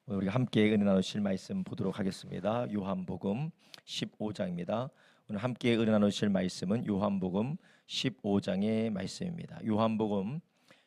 오늘 우리가 함께 은혜 나누실 말씀 보도록 하겠습니다. 요한복음 15장입니다. 오늘 함께 은혜 나누실 말씀은 요한복음 15장의 말씀입니다. 요한복음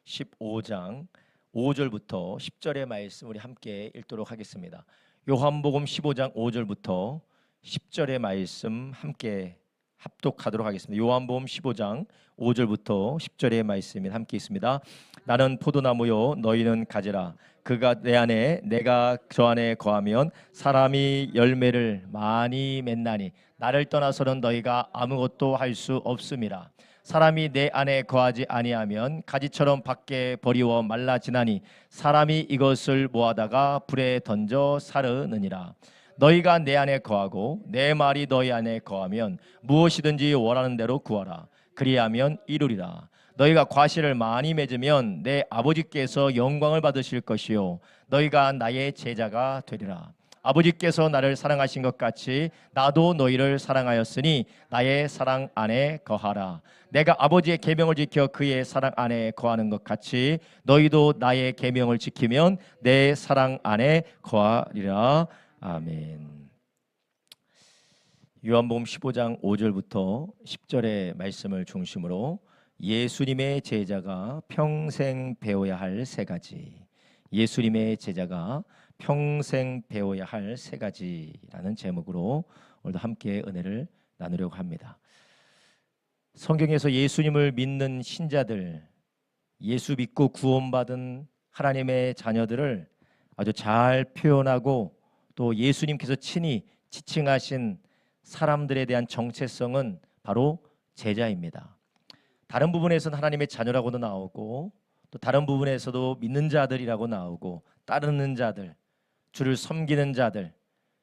15장 5절부터 10절의 말씀 우리 함께 읽도록 하겠습니다. 요한복음 15장 5절부터 10절의 말씀 함께 합독하도록 하겠습니다. 요한복음 15장 5절부터 10절의 말씀이 함께 있습니다. 나는 포도나무요 너희는 가지라. 그가 내 안에 내가 저 안에 거하면 사람이 열매를 많이 맺나니 나를 떠나서는 너희가 아무것도 할 수 없음이라. 사람이 내 안에 거하지 아니하면 가지처럼 밖에 버리워 말라지나니 사람이 이것을 모아다가 불에 던져 사르느니라. 너희가 내 안에 거하고 내 말이 너희 안에 거하면 무엇이든지 원하는 대로 구하라. 그리하면 이루리라. 너희가 과실을 많이 맺으면 내 아버지께서 영광을 받으실 것이요 너희가 나의 제자가 되리라. 아버지께서 나를 사랑하신 것 같이 나도 너희를 사랑하였으니 나의 사랑 안에 거하라. 내가 아버지의 계명을 지켜 그의 사랑 안에 거하는 것 같이 너희도 나의 계명을 지키면 내 사랑 안에 거하리라. 아멘. 요한복음 15장 5절부터 10절의 말씀을 중심으로 예수님의 제자가 평생 배워야 할 세 가지, 예수님의 제자가 평생 배워야 할 세 가지라는 제목으로 오늘도 함께 은혜를 나누려고 합니다. 성경에서 예수님을 믿는 신자들, 예수 믿고 구원받은 하나님의 자녀들을 아주 잘 표현하고 또 예수님께서 친히 지칭하신 사람들에 대한 정체성은 바로 제자입니다. 다른 부분에서는 하나님의 자녀라고도 나오고 또 다른 부분에서도 믿는 자들이라고 나오고 따르는 자들, 주를 섬기는 자들,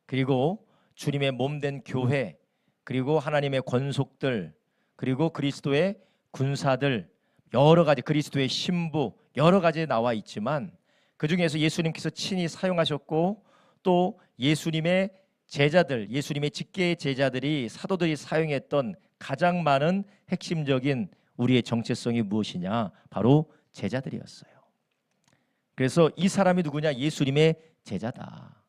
그리고 주님의 몸된 교회, 그리고 하나님의 권속들, 그리고 그리스도의 군사들, 여러 가지 그리스도의 신부 여러 가지 나와 있지만 그 중에서 예수님께서 친히 사용하셨고 또 예수님의 제자들, 예수님의 직계의 제자들이 사도들이 사용했던 가장 많은 핵심적인 우리의 정체성이 무엇이냐? 바로 제자들이었어요. 그래서 이 사람이 누구냐? 예수님의 제자다.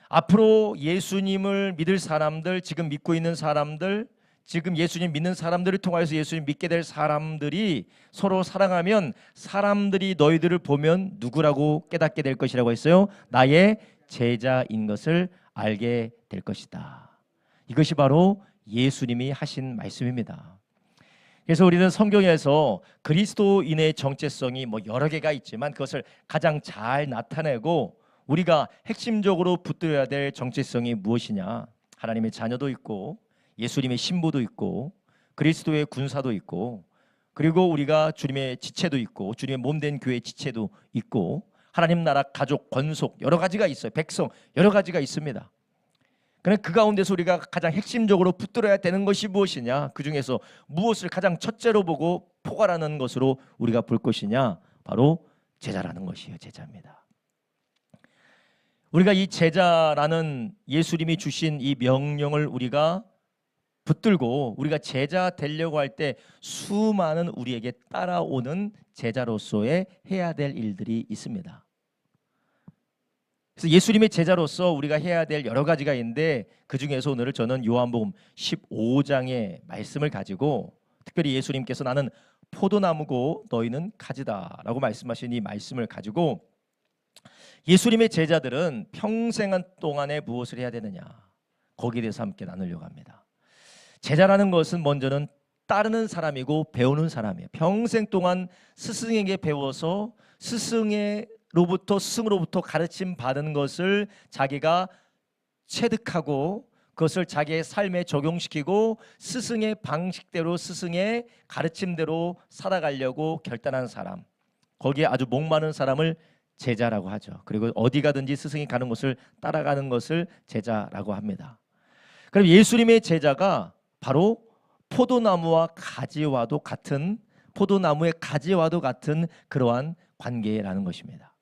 앞으로 예수님을 믿을 사람들, 지금 믿고 있는 사람들, 지금 예수님 믿는 사람들을 통하여서 예수님 믿게 될 사람들이 서로 사랑하면 사람들이 너희들을 보면 누구라고 깨닫게 될 것이라고 했어요? 나의 제자인 것을 알게 될 것이다. 이것이 바로 예수님이 하신 말씀입니다. 그래서 우리는 성경에서 그리스도인의 정체성이 여러 개가 있지만 그것을 가장 잘 나타내고 우리가 핵심적으로 붙들어야 될 정체성이 무엇이냐? 하나님의 자녀도 있고 예수님의 신부도 있고 그리스도의 군사도 있고 그리고 우리가 주님의 지체도 있고 주님의 몸된 교회의 지체도 있고 하나님 나라 가족 권속 여러 가지가 있어요. 백성 여러 가지가 있습니다. 그런데 그 가운데서 우리가 가장 핵심적으로 붙들어야 되는 것이 무엇이냐? 그 중에서 무엇을 가장 첫째로 보고 포괄하는 것으로 우리가 볼 것이냐? 바로 제자라는 것이에요. 제자입니다. 우리가 이 제자라는 예수님이 주신 이 명령을 우리가 붙들고 우리가 제자 되려고 할 때 수많은 우리에게 따라오는 제자로서의 해야 될 일들이 있습니다. 그래서 예수님의 제자로서 우리가 해야 될 여러 가지가 있는데 그 중에서 오늘 저는 요한복음 15장의 말씀을 가지고 특별히 예수님께서 나는 포도나무고 너희는 가지다 라고 말씀하신 이 말씀을 가지고 예수님의 제자들은 평생 동안에 무엇을 해야 되느냐 거기에 대해서 함께 나누려고 합니다. 제자라는 것은 먼저는 따르는 사람이고 배우는 사람이에요. 평생 동안 스승에게 배워서 스승으로부터 가르침 받은 것을 자기가 체득하고 그것을 자기의 삶에 적용시키고 스승의 방식대로 스승의 가르침대로 살아가려고 결단한 사람, 거기에 아주 목마른 사람을 제자라고 하죠. 그리고 어디 가든지 스승이 가는 곳을 따라가는 것을 제자라고 합니다. 그럼 예수님의 제자가 바로 포도나무의 가지와도 같은 그러한 관계라는 것입니다.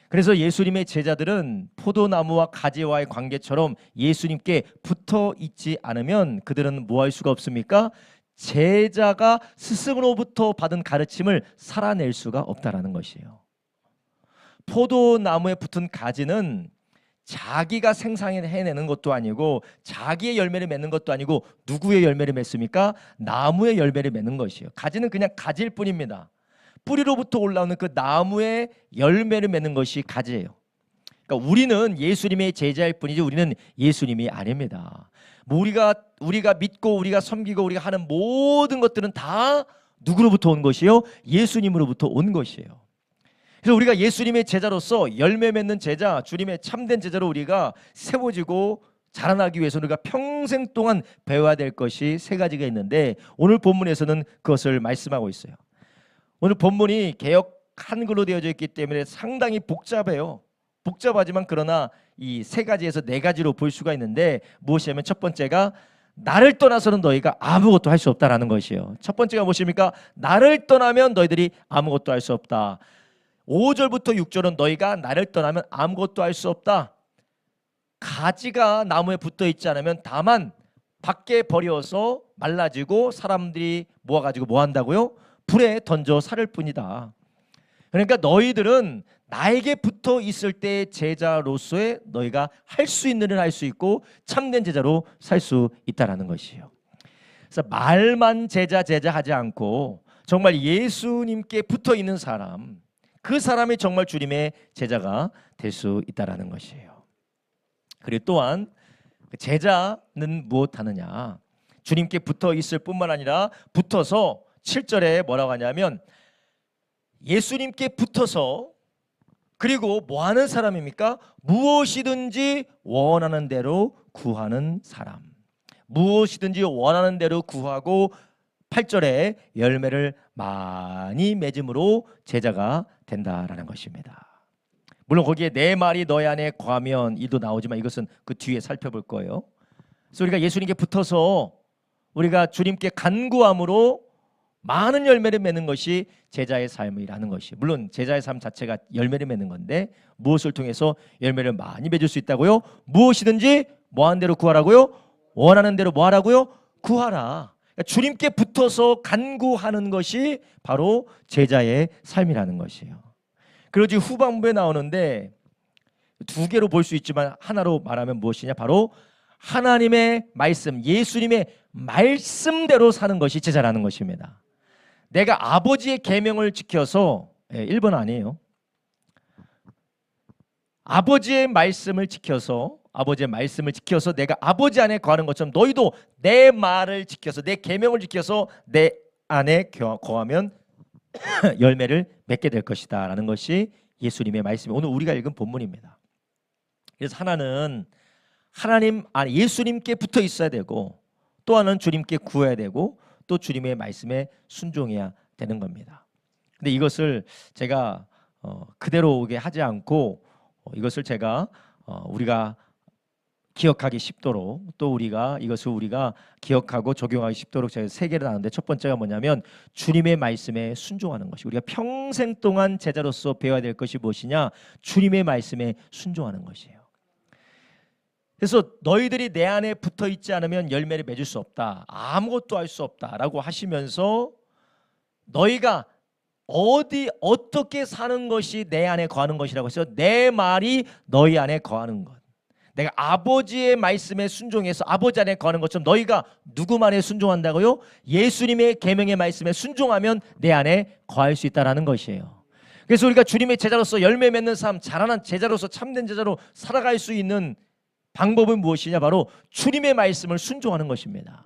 그래서 예수님의 제자들은 포도나무와 가지와의 관계처럼 예수님께 붙어 있지 않으면 그들은 뭐 할 수가 없습니까? 제자가 스승으로부터 받은 가르침을 살아낼 수가 없다라는 것이에요. 포도나무에 붙은 가지는 자기가 생산해내는 것도 아니고 자기의 열매를 맺는 것도 아니고 누구의 열매를 맺습니까? 나무의 열매를 맺는 것이에요. 가지는 그냥 가지일 뿐입니다. 뿌리로부터 올라오는 그 나무의 열매를 맺는 것이 가지예요. 그러니까 우리는 예수님의 제자일 뿐이지 우리는 예수님이 아닙니다. 뭐 우리가 믿고 우리가 섬기고 우리가 하는 모든 것들은 다 누구로부터 온 것이요? 예수님으로부터 온 것이에요. 그래서 우리가 예수님의 제자로서 열매 맺는 제자, 주님의 참된 제자로 우리가 세워지고 자라나기 위해서 우리가 평생 동안 배워야 될 것이 세 가지가 있는데 오늘 본문에서는 그것을 말씀하고 있어요. 오늘 본문이 개역 한글로 되어져 있기 때문에 상당히 복잡해요. 복잡하지만 그러나 이 세 가지에서 네 가지로 볼 수가 있는데 무엇이냐면 첫 번째가 나를 떠나서는 너희가 아무것도 할 수 없다라는 것이에요. 첫 번째가 무엇입니까? 나를 떠나면 너희들이 아무것도 할 수 없다. 5절부터 6절은 너희가 나를 떠나면 아무것도 할 수 없다. 가지가 나무에 붙어 있지 않으면 다만 밖에 버려서 말라지고 사람들이 모아가지고 뭐 한다고요? 불에 던져 살을 뿐이다. 그러니까 너희들은 나에게 붙어 있을 때 제자로서의 너희가 할 수 있는 일을 할 수 있고 참된 제자로 살 수 있다라는 것이에요. 그래서 말만 제자 하지 않고 정말 예수님께 붙어 있는 사람, 그 사람이 정말 주님의 제자가 될 수 있다라는 것이에요. 그리고 또한 제자는 무엇하느냐? 주님께 붙어 있을 뿐만 아니라 붙어서 7절에 뭐라고 하냐면 예수님께 붙어서 그리고 뭐 하는 사람입니까? 무엇이든지 원하는 대로 구하는 사람. 무엇이든지 원하는 대로 구하고 8절에 열매를 많이 맺음으로 제자가 된다라는 것입니다. 물론 거기에 내 말이 너희 안에 거하면 이도 나오지만 이것은 그 뒤에 살펴볼 거예요. 그래서 우리가 예수님께 붙어서 우리가 주님께 간구함으로 많은 열매를 맺는 것이 제자의 삶이라는 것이. 물론 제자의 삶 자체가 열매를 맺는 건데 무엇을 통해서 열매를 많이 맺을 수 있다고요? 무엇이든지 뭐하는 대로 구하라고요? 원하는 대로 뭐 하라고요? 구하라. 주님께 붙어서 간구하는 것이 바로 제자의 삶이라는 것이에요. 그리고 지금 후반부에 나오는데 두 개로 볼 수 있지만 하나로 말하면 무엇이냐? 바로 하나님의 말씀, 예수님의 말씀대로 사는 것이 제자라는 것입니다. 내가 아버지의 계명을 지켜서 1번 아니에요. 아버지의 말씀을 지켜서 내가 아버지 안에 거하는 것처럼 너희도 내 말을 지켜서 내 계명을 지켜서 내 안에 거하면 열매를 맺게 될 것이다 라는 것이 예수님의 말씀이 오늘 우리가 읽은 본문입니다. 그래서 하나는 하나님 안에 예수님께 붙어 있어야 되고 또 하나는 주님께 구해야 되고 또 주님의 말씀에 순종해야 되는 겁니다. 근데 이것을 제가 그대로 오게 하지 않고 이것을 제가 우리가 기억하기 쉽도록 또 이것을 우리가 기억하고 적용하기 쉽도록 제가 세 개를 나누는데 첫 번째가 뭐냐면 주님의 말씀에 순종하는 것이 우리가 평생 동안 제자로서 배워야 될 것이 무엇이냐? 주님의 말씀에 순종하는 것이에요. 그래서 너희들이 내 안에 붙어 있지 않으면 열매를 맺을 수 없다. 아무것도 할 수 없다라고 하시면서 너희가 어떻게 사는 것이 내 안에 거하는 것이라고 해서 내 말이 너희 안에 거하는 것. 내가 아버지의 말씀에 순종해서 아버지 안에 거하는 것처럼 너희가 누구 말에 순종한다고요? 예수님의 계명의 말씀에 순종하면 내 안에 거할 수 있다라는 것이에요. 그래서 우리가 주님의 제자로서 열매 맺는 삶, 자라난 제자로서 참된 제자로 살아갈 수 있는 방법은 무엇이냐? 바로 주님의 말씀을 순종하는 것입니다.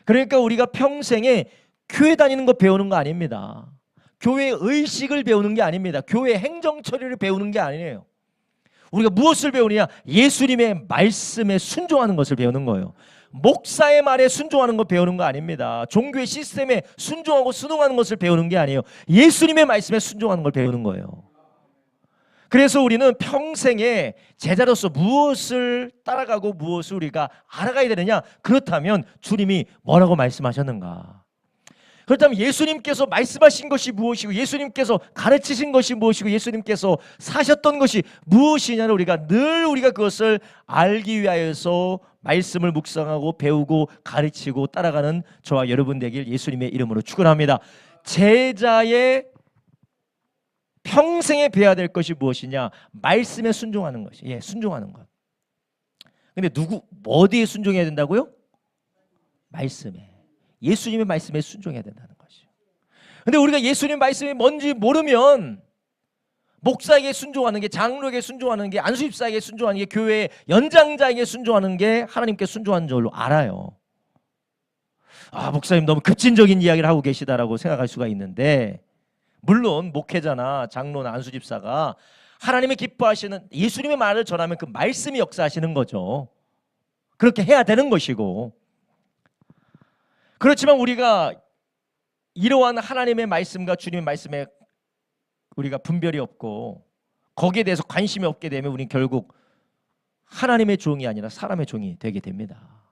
그러니까 우리가 평생에 교회 다니는 거 배우는 거 아닙니다. 교회 의식을 배우는 게 아닙니다. 교회 행정 처리를 배우는 게 아니에요. 우리가 무엇을 배우느냐? 예수님의 말씀에 순종하는 것을 배우는 거예요. 목사의 말에 순종하는 거 배우는 거 아닙니다. 종교의 시스템에 순종하고 순응하는 것을 배우는 게 아니에요. 예수님의 말씀에 순종하는 걸 배우는 거예요. 그래서 우리는 평생에 제자로서 무엇을 따라가고 무엇을 우리가 알아가야 되느냐? 그렇다면 주님이 뭐라고 말씀하셨는가? 그렇다면 예수님께서 말씀하신 것이 무엇이고 예수님께서 가르치신 것이 무엇이고 예수님께서 사셨던 것이 무엇이냐를 우리가 그것을 알기 위하여서 말씀을 묵상하고 배우고 가르치고 따라가는 저와 여러분 되길 예수님의 이름으로 축원합니다. 제자의 평생에 배워야 될 것이 무엇이냐? 말씀에 순종하는 것이. 예, 순종하는 것. 근데 어디에 순종해야 된다고요? 말씀에. 예수님의 말씀에 순종해야 된다는 것이요. 근데 우리가 예수님 말씀이 뭔지 모르면 목사에게 순종하는 게, 장로에게 순종하는 게, 안수집사에게 순종하는 게, 교회의 연장자에게 순종하는 게 하나님께 순종하는 줄로 알아요. 아, 목사님 너무 급진적인 이야기를 하고 계시다라고 생각할 수가 있는데, 물론 목회자나 장로나 안수집사가 하나님이 기뻐하시는 예수님의 말을 전하면 그 말씀이 역사하시는 거죠. 그렇게 해야 되는 것이고, 그렇지만 우리가 이러한 하나님의 말씀과 주님의 말씀에 우리가 분별이 없고 거기에 대해서 관심이 없게 되면 우리는 결국 하나님의 종이 아니라 사람의 종이 되게 됩니다.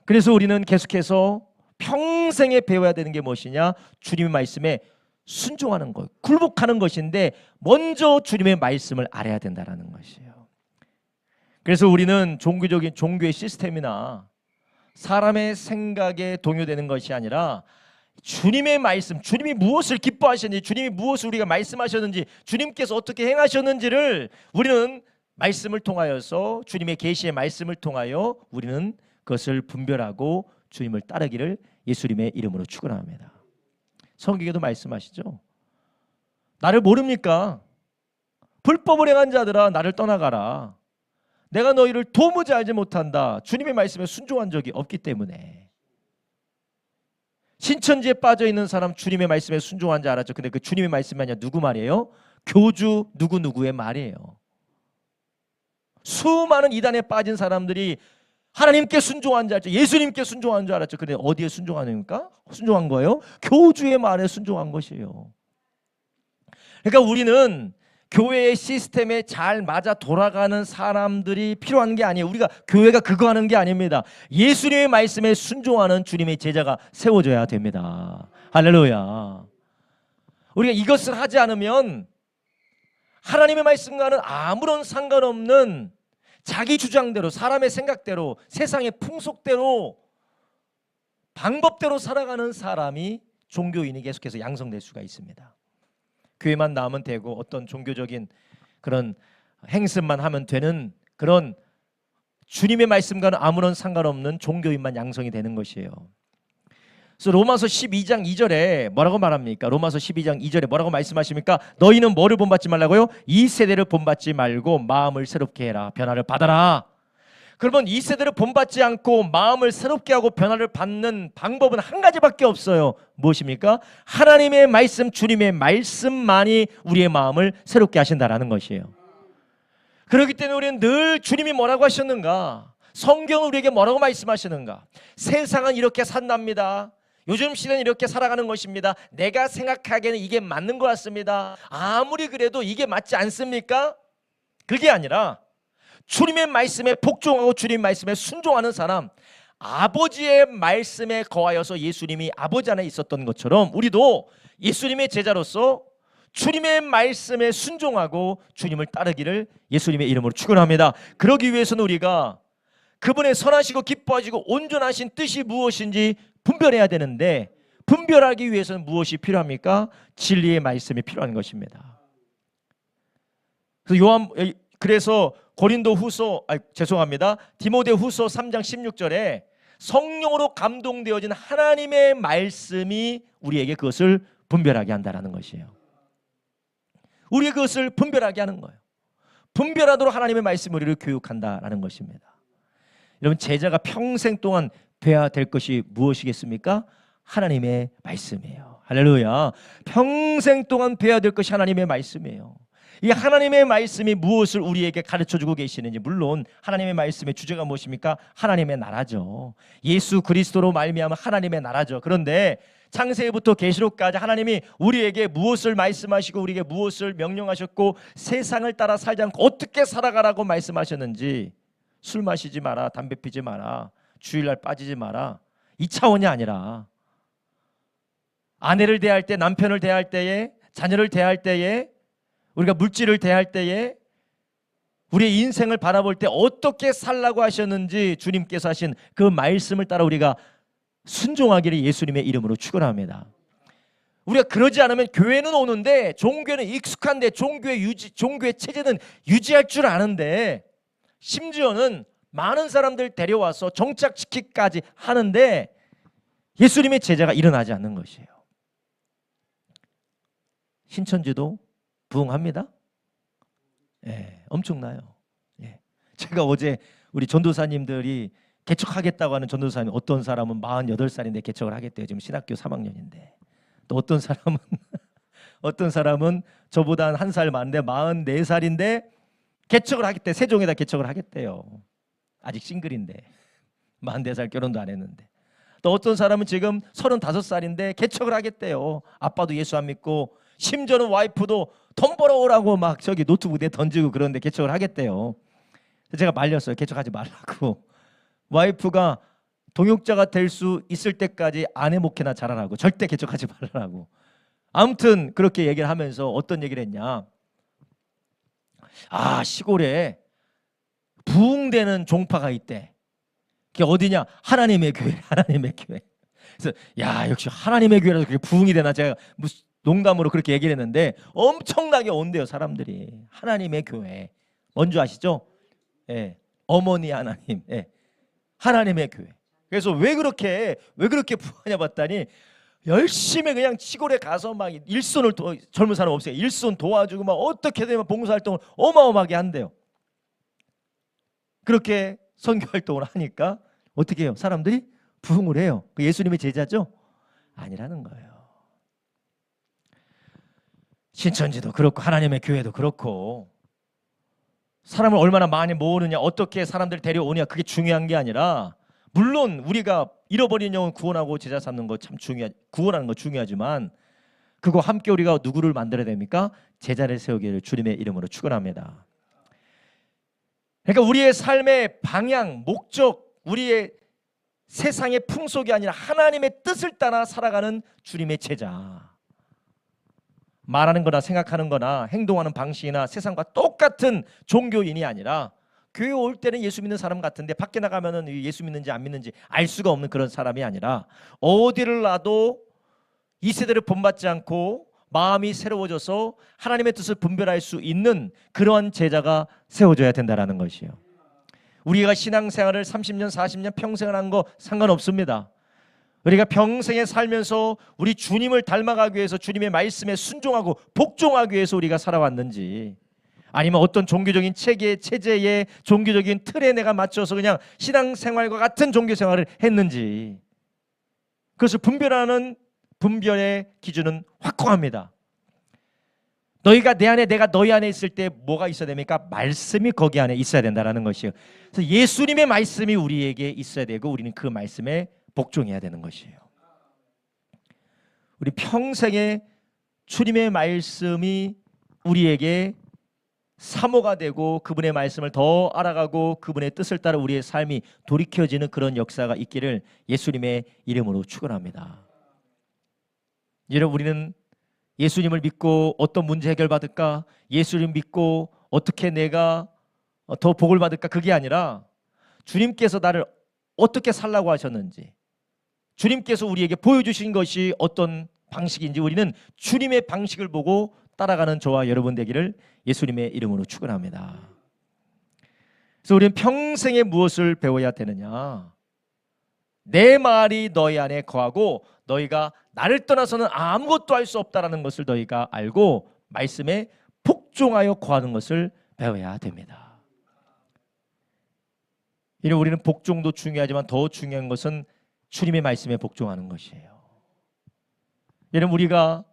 그래서 우리는 계속해서 평생에 배워야 되는 게 무엇이냐? 주님의 말씀에 순종하는 것, 굴복하는 것인데 먼저 주님의 말씀을 알아야 된다는 것이에요. 그래서 우리는 종교의 시스템이나 사람의 생각에 동요되는 것이 아니라 주님의 말씀, 주님이 무엇을 기뻐하셨는지, 주님이 무엇을 우리가 말씀하셨는지, 주님께서 어떻게 행하셨는지를 우리는 말씀을 통하여서, 주님의 계시의 말씀을 통하여 우리는 그것을 분별하고 주님을 따르기를 예수님의 이름으로 축원합니다. 성경에도 말씀하시죠. 나를 모릅니까? 불법을 행한 자들아 나를 떠나가라. 내가 너희를 도무지 알지 못한다. 주님의 말씀에 순종한 적이 없기 때문에. 신천지에 빠져있는 사람 주님의 말씀에 순종한 줄 알았죠. 근데 그 주님의 말씀이 아니라 누구 말이에요? 교주 누구누구의 말이에요. 수많은 이단에 빠진 사람들이 하나님께 순종한 줄 알았죠. 예수님께 순종한 줄 알았죠. 근데 어디에 순종한 거예요? 교주의 말에 순종한 것이에요. 그러니까 우리는 교회의 시스템에 잘 맞아 돌아가는 사람들이 필요한 게 아니에요. 우리가 교회가 그거 하는 게 아닙니다. 예수님의 말씀에 순종하는 주님의 제자가 세워져야 됩니다. 할렐루야. 우리가 이것을 하지 않으면 하나님의 말씀과는 아무런 상관없는 자기 주장대로, 사람의 생각대로, 세상의 풍속대로, 방법대로 살아가는 사람이 종교인이 계속해서 양성될 수가 있습니다. 교회만 나오면 되고 어떤 종교적인 그런 행습만 하면 되는 그런 주님의 말씀과는 아무런 상관없는 종교인만 양성이 되는 것이에요. 그래서 로마서 12장 2절에 뭐라고 말합니까? 로마서 12장 2절에 뭐라고 말씀하십니까? 너희는 뭐를 본받지 말라고요? 이 세대를 본받지 말고 마음을 새롭게 해라. 변화를 받아라. 그러면 이 세대를 본받지 않고 마음을 새롭게 하고 변화를 받는 방법은 한 가지밖에 없어요. 무엇입니까? 하나님의 말씀, 주님의 말씀만이 우리의 마음을 새롭게 하신다라는 것이에요. 그렇기 때문에 우리는 늘 주님이 뭐라고 하셨는가? 성경은 우리에게 뭐라고 말씀하시는가? 세상은 이렇게 산답니다. 요즘 시대는 이렇게 살아가는 것입니다. 내가 생각하기에는 이게 맞는 것 같습니다. 아무리 그래도 이게 맞지 않습니까? 그게 아니라 주님의 말씀에 복종하고 주님의 말씀에 순종하는 사람, 아버지의 말씀에 거하여서 예수님이 아버지 안에 있었던 것처럼 우리도 예수님의 제자로서 주님의 말씀에 순종하고 주님을 따르기를 예수님의 이름으로 축원합니다. 그러기 위해서는 우리가 그분의 선하시고 기뻐하시고 온전하신 뜻이 무엇인지 분별해야 되는데, 분별하기 위해서는 무엇이 필요합니까? 진리의 말씀이 필요한 것입니다. 그래서 디모데후서 3장 16절에 성령으로 감동되어진 하나님의 말씀이 우리에게 그것을 분별하게 한다는 것이에요. 우리가 그것을 분별하게 하는 거예요. 분별하도록 하나님의 말씀이 우리를 교육한다라는 것입니다. 여러분, 제자가 평생 동안 배워야 될 것이 무엇이겠습니까? 하나님의 말씀이에요. 할렐루야. 평생 동안 배워야 될 것이 하나님의 말씀이에요. 이 하나님의 말씀이 무엇을 우리에게 가르쳐주고 계시는지, 물론 하나님의 말씀의 주제가 무엇입니까? 하나님의 나라죠. 예수 그리스도로 말미암은 하나님의 나라죠. 그런데 창세기부터 계시록까지 하나님이 우리에게 무엇을 말씀하시고 우리에게 무엇을 명령하셨고 세상을 따라 살지 않고 어떻게 살아가라고 말씀하셨는지, 술 마시지 마라, 담배 피지 마라, 주일날 빠지지 마라, 이 차원이 아니라 아내를 대할 때, 남편을 대할 때에, 자녀를 대할 때에, 우리가 물질을 대할 때에, 우리의 인생을 바라볼 때 어떻게 살라고 하셨는지 주님께서 하신 그 말씀을 따라 우리가 순종하기를 예수님의 이름으로 축원합니다. 우리가 그러지 않으면 교회는 오는데 종교는 익숙한데 종교의 체제는 유지할 줄 아는데 심지어는 많은 사람들 데려와서 정착시키기까지 하는데 예수님의 제자가 일어나지 않는 것이에요. 신천지도 부흥합니다. 예, 엄청나요. 예. 제가 어제 우리 전도사님들이 개척하겠다고 하는 전도사님, 어떤 사람은 48살인데 개척을 하겠대요. 지금 신학교 3학년인데. 또 어떤 사람은 저보다 한 살 많은데 44살인데 개척을 하겠대. 세종에다 개척을 하겠대요. 아직 싱글인데 44살 결혼도 안 했는데. 또 어떤 사람은 지금 35살인데 개척을 하겠대요. 아빠도 예수 안 믿고 심지어는 와이프도 돈 벌어오라고 막 저기 노트북에 던지고 그런데 개척을 하겠대요. 제가 말렸어요. 개척하지 말라고. 와이프가 동역자가 될 수 있을 때까지 아내 목회나 잘하라고. 절대 개척하지 말라고. 아무튼 그렇게 얘기를 하면서 어떤 얘기를 했냐. 시골에 부흥되는 종파가 있대. 그게 어디냐? 하나님의 교회. 하나님의 교회. 그래서 역시 하나님의 교회라서 그게 부흥이 되나. 제가 무슨 농담으로 그렇게 얘기를 했는데 엄청나게 온대요, 사람들이. 하나님의 교회. 뭔지 아시죠? 예. 어머니 하나님. 예. 하나님의 교회. 그래서 왜 그렇게 부흥하냐 봤더니 열심히 그냥 시골에 가서 막 일손을 젊은 사람 없어요. 일손 도와주고 막 어떻게든 봉사활동을 어마어마하게 한대요. 그렇게 선교활동을 하니까 어떻게 해요? 사람들이 부흥을 해요. 그 예수님의 제자죠? 아니라는 거예요. 신천지도 그렇고 하나님의 교회도 그렇고 사람을 얼마나 많이 모으느냐, 어떻게 사람들 데려오냐, 그게 중요한 게 아니라, 물론 우리가 잃어버린 영혼 구원하고 제자 삼는 거 참 구원하는 거 중요하지만 그거 함께 우리가 누구를 만들어야 됩니까? 제자를 세우기를 주님의 이름으로 축원합니다. 그러니까 우리의 삶의 방향, 목적, 우리의 세상의 풍속이 아니라 하나님의 뜻을 따라 살아가는 주님의 제자. 말하는 거나 생각하는 거나 행동하는 방식이나 세상과 똑같은 종교인이 아니라 교회 올 때는 예수 믿는 사람 같은데 밖에 나가면은 예수 믿는지 안 믿는지 알 수가 없는 그런 사람이 아니라 어디를 놔도 이 세대를 본받지 않고 마음이 새로워져서 하나님의 뜻을 분별할 수 있는 그러한 제자가 세워져야 된다는 것이에요. 우리가 신앙생활을 30년, 40년 평생을 한 거 상관없습니다. 우리가 평생에 살면서 우리 주님을 닮아가기 위해서 주님의 말씀에 순종하고 복종하기 위해서 우리가 살아왔는지, 아니면 어떤 종교적인 체제에 종교적인 틀에 내가 맞춰서 그냥 신앙생활과 같은 종교생활을 했는지, 그것을 분별하는 분별의 기준은 확고합니다. 너희가 내 안에, 내가 너희 안에 있을 때 뭐가 있어야 됩니까? 말씀이 거기 안에 있어야 된다는 것이에요. 그래서 예수님의 말씀이 우리에게 있어야 되고 우리는 그 말씀에 복종해야 되는 것이에요. 우리 평생에 주님의 말씀이 우리에게 사모가 되고 그분의 말씀을 더 알아가고 그분의 뜻을 따라 우리의 삶이 돌이켜지는 그런 역사가 있기를 예수님의 이름으로 축원합니다. 여러분, 우리는 예수님을 믿고 어떤 문제 해결받을까? 예수님 믿고 어떻게 내가 더 복을 받을까? 그게 아니라 주님께서 나를 어떻게 살라고 하셨는지, 주님께서 우리에게 보여주신 것이 어떤 방식인지 우리는 주님의 방식을 보고 따라가는 저와 여러분 되기를 예수님의 이름으로 축원합니다. 그래서 우리는 평생에 무엇을 배워야 되느냐? 내 말이 너희 안에 거하고 너희가 나를 떠나서는 아무것도 할 수 없다라는 것을 너희가 알고 말씀에 복종하여 거하는 것을 배워야 됩니다. 이는 우리는 복종도 중요하지만 더 중요한 것은 주님의 말씀에 복종하는 것이에요. 여러분, 우리가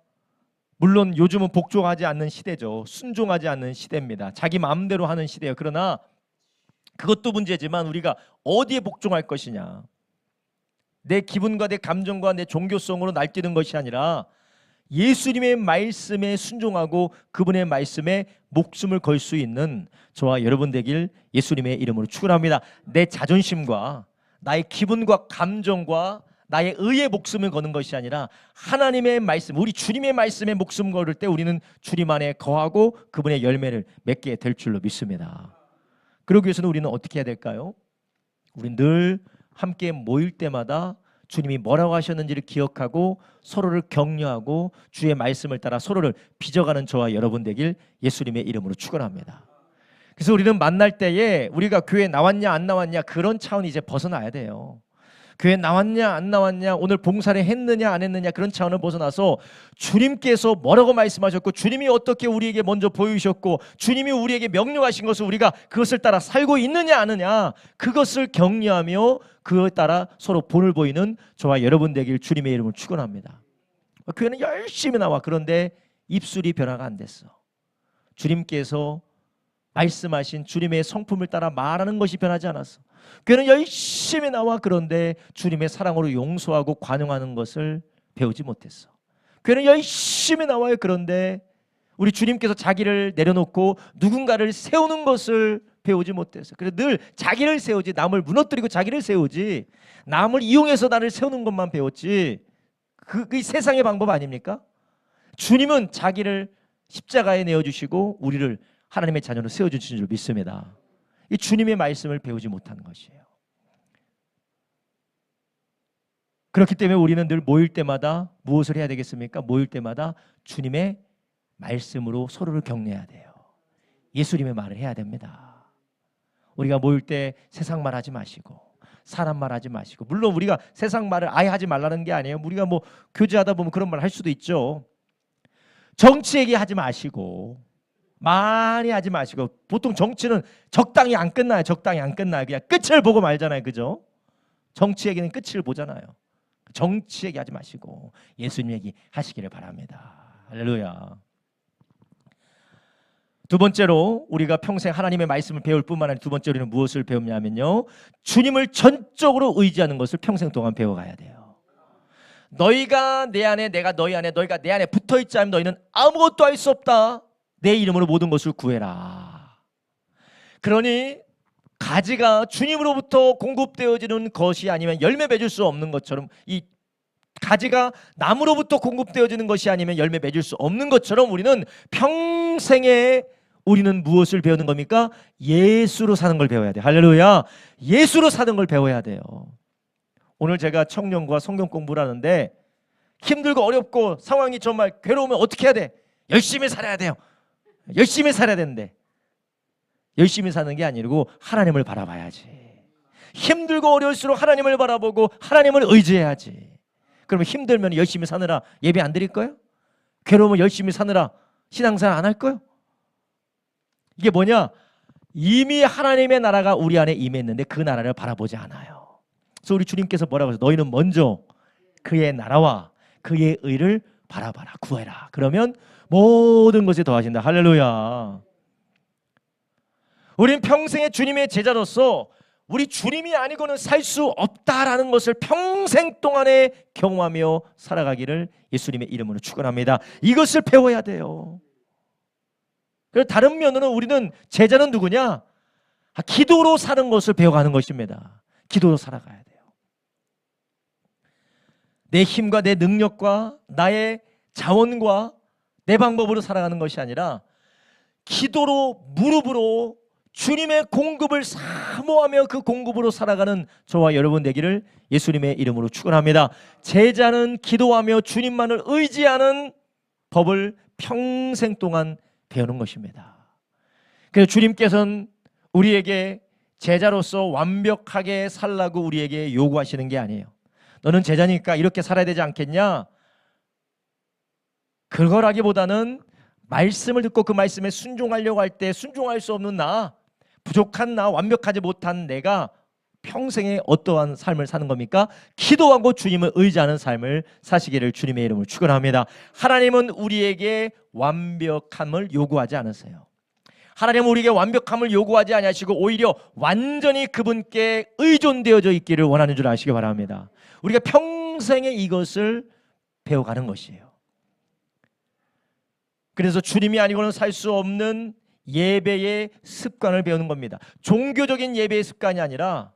물론 요즘은 복종하지 않는 시대죠. 순종하지 않는 시대입니다. 자기 마음대로 하는 시대예요. 그러나 그것도 문제지만 우리가 어디에 복종할 것이냐, 내 기분과 내 감정과 내 종교성으로 날뛰는 것이 아니라 예수님의 말씀에 순종하고 그분의 말씀에 목숨을 걸 수 있는 저와 여러분 되길 예수님의 이름으로 축원합니다. 내 자존심과 나의 기분과 감정과 나의 의에 목숨을 거는 것이 아니라 하나님의 말씀, 우리 주님의 말씀에 목숨 걸을 때 우리는 주님 안에 거하고 그분의 열매를 맺게 될 줄로 믿습니다. 그러기 위해서는 우리는 어떻게 해야 될까요? 우리는 늘 함께 모일 때마다 주님이 뭐라고 하셨는지를 기억하고 서로를 격려하고 주의 말씀을 따라 서로를 빚어가는 저와 여러분 되길 예수님의 이름으로 축원합니다. 그래서 우리는 만날 때에 우리가 교회 나왔냐 안 나왔냐 그런 차원이 이제 벗어나야 돼요. 교회 나왔냐 안 나왔냐, 오늘 봉사를 했느냐 안 했느냐 그런 차원을 벗어나서 주님께서 뭐라고 말씀하셨고 주님이 어떻게 우리에게 먼저 보여주셨고 주님이 우리에게 명령하신 것을 우리가 그것을 따라 살고 있느냐 안 하느냐, 그것을 격려하며 그에 따라 서로 본을 보이는 저와 여러분 되길 주님의 이름을 축원합니다. 교회는 열심히 나와. 그런데 입술이 변화가 안 됐어. 주님께서 말씀하신 주님의 성품을 따라 말하는 것이 변하지 않았어. 교회는 열심히 나와. 그런데 주님의 사랑으로 용서하고 관용하는 것을 배우지 못했어. 교회는 열심히 나와요. 그런데 우리 주님께서 자기를 내려놓고 누군가를 세우는 것을 배우지 못했어. 그래서 늘 자기를 세우지, 남을 무너뜨리고 자기를 세우지, 남을 이용해서 나를 세우는 것만 배웠지. 그게 세상의 방법 아닙니까? 주님은 자기를 십자가에 내어주시고 우리를 하나님의 자녀로 세워주신 줄 믿습니다. 이 주님의 말씀을 배우지 못한 것이에요. 그렇기 때문에 우리는 늘 모일 때마다 무엇을 해야 되겠습니까? 모일 때마다 주님의 말씀으로 서로를 격려해야 돼요. 예수님의 말을 해야 됩니다. 우리가 모일 때 세상 말 하지 마시고 사람 말 하지 마시고, 물론 우리가 세상 말을 아예 하지 말라는 게 아니에요. 우리가 뭐 교제하다 보면 그런 말 할 수도 있죠. 정치 얘기하지 마시고 많이 하지 마시고, 보통 정치는 적당히 안 끝나요. 적당히 안 끝나요. 그냥 끝을 보고 말잖아요. 그죠? 정치 얘기는 끝을 보잖아요. 정치 얘기하지 마시고 예수님 얘기 하시기를 바랍니다. 할렐루야. 두 번째로 우리가 평생 하나님의 말씀을 배울 뿐만 아니라 두 번째로 우리는 무엇을 배우냐면요, 주님을 전적으로 의지하는 것을 평생 동안 배워가야 돼요. 너희가 내 안에 내가 너희 안에, 너희가 내 안에 붙어있지 않으면 너희는 아무것도 할 수 없다. 내 이름으로 모든 것을 구해라. 그러니 가지가 주님으로부터 공급되어지는 것이 아니면 열매 맺을 수 없는 것처럼, 이 가지가 나무로부터 공급되어지는 것이 아니면 열매 맺을 수 없는 것처럼 우리는 평생에 우리는 무엇을 배우는 겁니까? 예수로 사는 걸 배워야 돼요. 할렐루야. 예수로 사는 걸 배워야 돼요. 오늘 제가 청년과 성경 공부를 하는데 힘들고 어렵고 상황이 정말 괴로우면 어떻게 해야 돼? 열심히 살아야 돼요. 열심히 살아야 되는데 열심히 사는 게 아니고 하나님을 바라봐야지. 힘들고 어려울수록 하나님을 바라보고 하나님을 의지해야지. 그러면 힘들면 열심히 사느라 예배 안 드릴 거예요? 괴로우면 열심히 사느라 신앙생활 안 할 거예요? 이게 뭐냐? 이미 하나님의 나라가 우리 안에 임했는데 그 나라를 바라보지 않아요. 그래서 우리 주님께서 뭐라고 하세요? 너희는 먼저 그의 나라와 그의 의를 바라봐라, 구해라. 그러면 모든 것이 더하신다. 할렐루야. 우린 평생의 주님의 제자로서 우리 주님이 아니고는 살 수 없다라는 것을 평생 동안에 경험하며 살아가기를 예수님의 이름으로 축원합니다. 이것을 배워야 돼요. 그래서 다른 면으로 우리는, 제자는 누구냐? 기도로 사는 것을 배워가는 것입니다. 기도로 살아가야 돼요. 내 힘과 내 능력과 나의 자원과 내 방법으로 살아가는 것이 아니라 기도로, 무릎으로 주님의 공급을 사모하며 그 공급으로 살아가는 저와 여러분 되기를 예수님의 이름으로 축원합니다. 제자는 기도하며 주님만을 의지하는 법을 평생 동안 배우는 것입니다. 그래서 주님께서는 우리에게 제자로서 완벽하게 살라고 우리에게 요구하시는 게 아니에요. 너는 제자니까 이렇게 살아야 되지 않겠냐? 그거라기보다는 말씀을 듣고 그 말씀에 순종하려고 할 때 순종할 수 없는 나, 부족한 나, 완벽하지 못한 내가 평생에 어떠한 삶을 사는 겁니까? 기도하고 주님을 의지하는 삶을 사시기를 주님의 이름으로 축원합니다. 하나님은 우리에게 완벽함을 요구하지 않으세요. 하나님은 우리에게 완벽함을 요구하지 아니하시고 오히려 완전히 그분께 의존되어져 있기를 원하는 줄 아시기 바랍니다. 우리가 평생에 이것을 배워가는 것이에요. 그래서 주님이 아니고는 살 수 없는 예배의 습관을 배우는 겁니다. 종교적인 예배의 습관이 아니라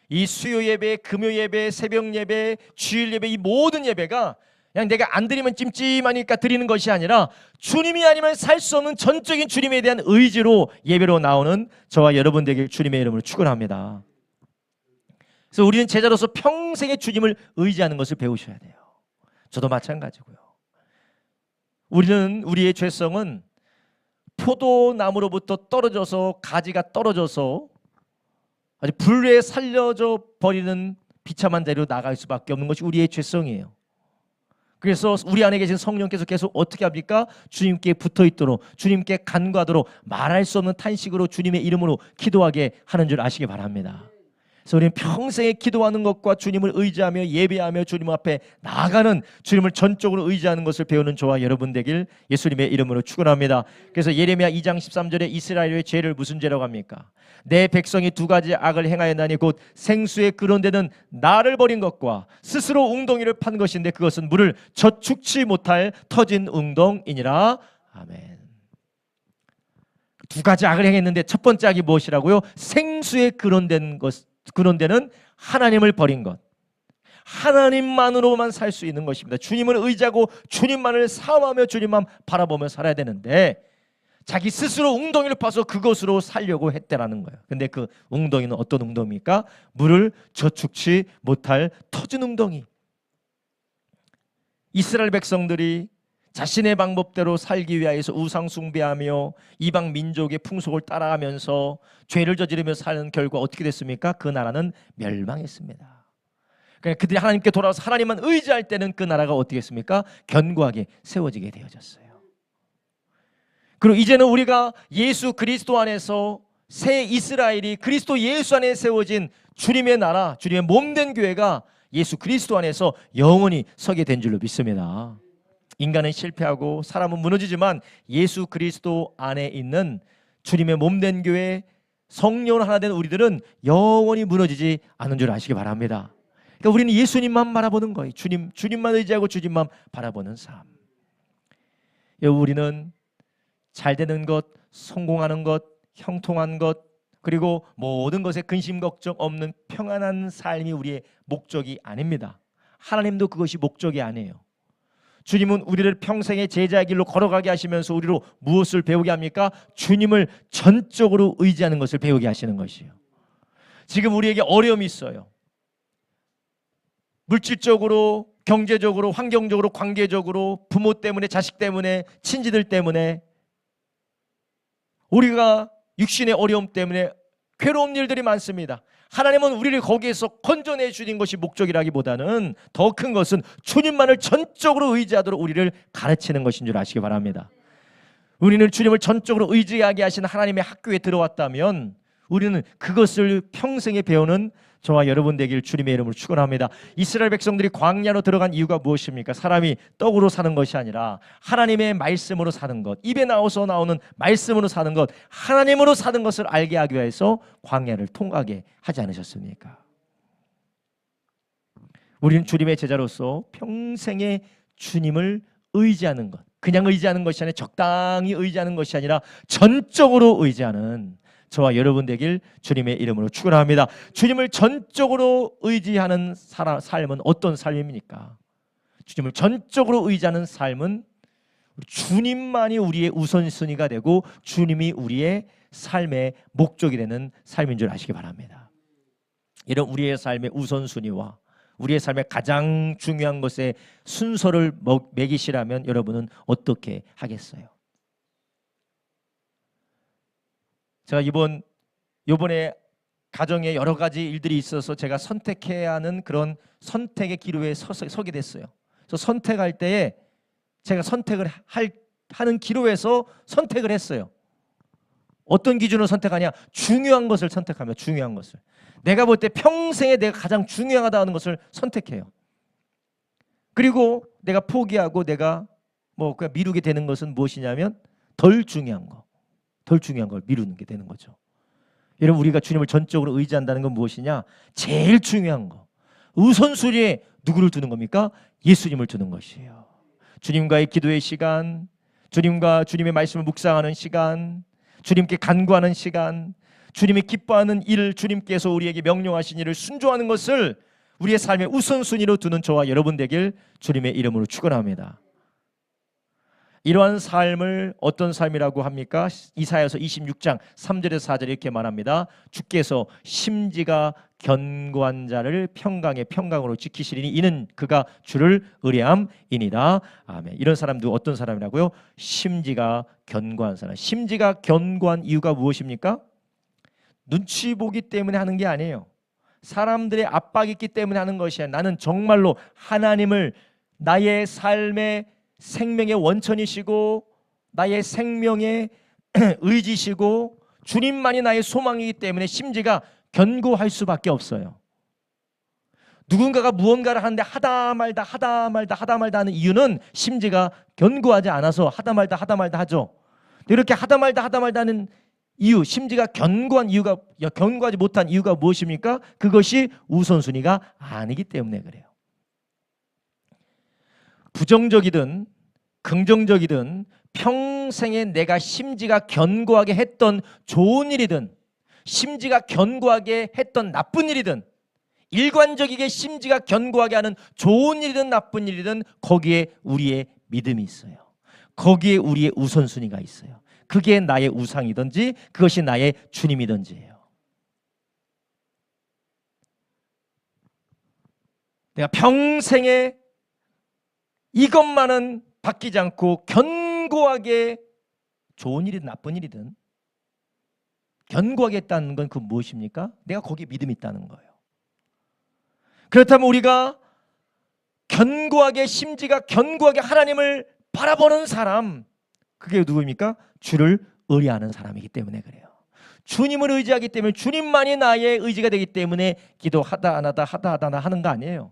이 수요 예배, 금요 예배, 새벽 예배, 주일 예배, 이 모든 예배가 그냥 내가 안 드리면 찜찜하니까 드리는 것이 아니라 주님이 아니면 살 수 없는 전적인 주님에 대한 의지로 예배로 나오는 저와 여러분 되길 주님의 이름으로 축원합니다. 그래서 우리는 제자로서 평생의 주님을 의지하는 것을 배우셔야 돼요. 저도 마찬가지고요. 우리의 죄성은 포도나무로부터 떨어져서 가지가 떨어져서 아주 불에 살려져 버리는 비참한 자리로 나갈 수밖에 없는 것이 우리의 죄성이에요. 그래서 우리 안에 계신 성령께서 계속 어떻게 합니까? 주님께 붙어 있도록, 주님께 간구하도록, 말할 수 없는 탄식으로 주님의 이름으로 기도하게 하는 줄 아시기 바랍니다. 그래서 우리는 평생에 기도하는 것과 주님을 의지하며 예배하며 주님 앞에 나아가는, 주님을 전적으로 의지하는 것을 배우는 저와 여러분 되길 예수님의 이름으로 축원합니다. 그래서 예레미야 2장 13절에 이스라엘의 죄를 무슨 죄라고 합니까? 내 백성이 두 가지 악을 행하였나니 곧 생수의 그런 데는 나를 버린 것과 스스로 웅덩이를 판 것인데 그것은 물을 저축치 못할 터진 웅덩이니라. 아멘. 두 가지 악을 행했는데 첫 번째 악이 무엇이라고요? 생수의 그런 데는 하나님을 버린 것. 하나님만으로만 살 수 있는 것입니다. 주님을 의지하고 주님만을 사모하며 주님만 바라보며 살아야 되는데 자기 스스로 웅덩이를 파서 그것으로 살려고 했다라는 거예요. 근데 그 웅덩이는 어떤 웅덩이입니까? 물을 저축치 못할 터진 웅덩이. 이스라엘 백성들이 자신의 방법대로 살기 위하여서 우상 숭배하며 이방 민족의 풍속을 따라가면서 죄를 저지르며 사는 결과 어떻게 됐습니까? 그 나라는 멸망했습니다. 그러니까 그들이 하나님께 돌아와서 하나님만 의지할 때는 그 나라가 어떻게 했습니까? 견고하게 세워지게 되어졌어요. 그리고 이제는 우리가 예수 그리스도 안에서 새 이스라엘이 그리스도 예수 안에 세워진 주님의 나라, 주님의 몸된 교회가 예수 그리스도 안에서 영원히 서게 된 줄로 믿습니다. 인간은 실패하고 사람은 무너지지만 예수 그리스도 안에 있는 주님의 몸된 교회, 성령으로 하나 된 우리들은 영원히 무너지지 않은 줄 아시기 바랍니다. 그러니까 우리는 예수님만 바라보는 거예요. 주님만 의지하고 주님만 바라보는 삶. 우리는 잘 되는 것, 성공하는 것, 형통한 것, 그리고 모든 것에 근심 걱정 없는 평안한 삶이 우리의 목적이 아닙니다. 하나님도 그것이 목적이 아니에요. 주님은 우리를 평생의 제자의 길로 걸어가게 하시면서 우리로 무엇을 배우게 합니까? 주님을 전적으로 의지하는 것을 배우게 하시는 것이에요. 지금 우리에게 어려움이 있어요. 물질적으로, 경제적으로, 환경적으로, 관계적으로, 부모 때문에, 자식 때문에, 친지들 때문에, 우리가 육신의 어려움 때문에 괴로운 일들이 많습니다. 하나님은 우리를 거기에서 건져내 주신 것이 목적이라기보다는 더 큰 것은 주님만을 전적으로 의지하도록 우리를 가르치는 것인 줄 아시기 바랍니다. 우리는 주님을 전적으로 의지하게 하신 하나님의 학교에 들어왔다면 우리는 그것을 평생에 배우는 저와 여러분 되길 주님의 이름으로 축원합니다. 이스라엘 백성들이 광야로 들어간 이유가 무엇입니까? 사람이 떡으로 사는 것이 아니라 하나님의 말씀으로 사는 것, 입에 나와서 나오는 말씀으로 사는 것, 하나님으로 사는 것을 알게 하기 위해서 광야를 통과하게 하지 않으셨습니까? 우리는 주님의 제자로서 평생에 주님을 의지하는 것, 그냥 의지하는 것이 아니라 적당히 의지하는 것이 아니라 전적으로 의지하는 저와 여러분 되길 주님의 이름으로 축원합니다. 주님을 전적으로 의지하는 삶은 어떤 삶입니까? 주님을 전적으로 의지하는 삶은 주님만이 우리의 우선순위가 되고 주님이 우리의 삶의 목적이 되는 삶인 줄 아시기 바랍니다. 이런 우리의 삶의 우선순위와 우리의 삶의 가장 중요한 것에 순서를 매기시라면 여러분은 어떻게 하겠어요? 제가 이번에 가정에 여러 가지 일들이 있어서 제가 선택해야 하는 그런 선택의 기로에 서게 됐어요. 그래서 선택할 때에 제가 선택을 하는 기로에서 선택을 했어요. 어떤 기준으로 선택하냐? 중요한 것을 선택하며 중요한 것을. 내가 볼 때 평생에 내가 가장 중요하다는 것을 선택해요. 그리고 내가 포기하고 내가 그냥 미루게 되는 것은 무엇이냐면 덜 중요한 걸 미루는 게 되는 거죠. 여러분, 우리가 주님을 전적으로 의지한다는 건 무엇이냐? 제일 중요한 거, 우선순위에 누구를 두는 겁니까? 예수님을 두는 것이에요. 주님과의 기도의 시간, 주님과 주님의 말씀을 묵상하는 시간, 주님께 간구하는 시간, 주님이 기뻐하는 일, 주님께서 우리에게 명령하신 일을 순종하는 것을 우리의 삶의 우선순위로 두는 저와 여러분 되길 주님의 이름으로 축원합니다. 이러한 삶을 어떤 삶이라고 합니까? 이사야서 26장 3절에서 4절에 이렇게 말합니다. 주께서 심지가 견고한 자를 평강의 평강으로 지키시리니 이는 그가 주를 의뢰함이니라. 아멘. 이런 사람도 어떤 사람이라고요? 심지가 견고한 사람. 심지가 견고한 이유가 무엇입니까? 눈치 보기 때문에 하는 게 아니에요. 사람들의 압박이 있기 때문에 하는 것이 아니라 나는 정말로 하나님을 나의 삶의 생명의 원천이시고 나의 생명의 의지시고 주님만이 나의 소망이기 때문에 심지가 견고할 수밖에 없어요. 누군가가 무언가를 하는데 하다 말다 하는 이유는 심지가 견고하지 않아서 하다 말다 하죠. 이렇게 하다 말다 하는 이유, 심지가 견고하지 못한 이유가 무엇입니까? 그것이 우선순위가 아니기 때문에 그래요. 부정적이든 긍정적이든 평생에 내가 심지가 견고하게 했던 좋은 일이든 심지가 견고하게 했던 나쁜 일이든 일관적이게 심지가 견고하게 하는 좋은 일이든 나쁜 일이든 거기에 우리의 믿음이 있어요. 거기에 우리의 우선순위가 있어요. 그게 나의 우상이든지 그것이 나의 주님이든지예요. 내가 평생에 이것만은 바뀌지 않고 견고하게 좋은 일이든 나쁜 일이든 견고하게 했다는 건 그 무엇입니까? 내가 거기에 믿음이 있다는 거예요. 그렇다면 우리가 견고하게 심지가 견고하게 하나님을 바라보는 사람, 그게 누구입니까? 주를 의뢰하는 사람이기 때문에 그래요. 주님을 의지하기 때문에 주님만이 나의 의지가 되기 때문에 기도하다 안 하다 하는 거 아니에요.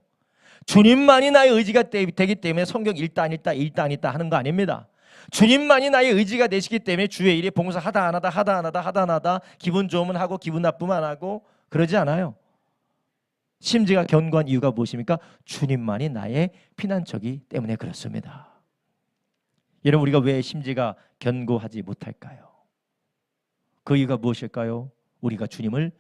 주님만이 나의 의지가 되기 때문에 성경 읽다 안 읽다 하는 거 아닙니다. 주님만이 나의 의지가 되시기 때문에 주의 일에 봉사하다 안 하다 기분 좋으면 하고 기분 나쁘면 안 하고 그러지 않아요. 심지가 견고한 이유가 무엇입니까? 주님만이 나의 피난처이기 때문에 그렇습니다. 여러분, 우리가 왜 심지가 견고하지 못할까요? 그 이유가 무엇일까요? 우리가 주님을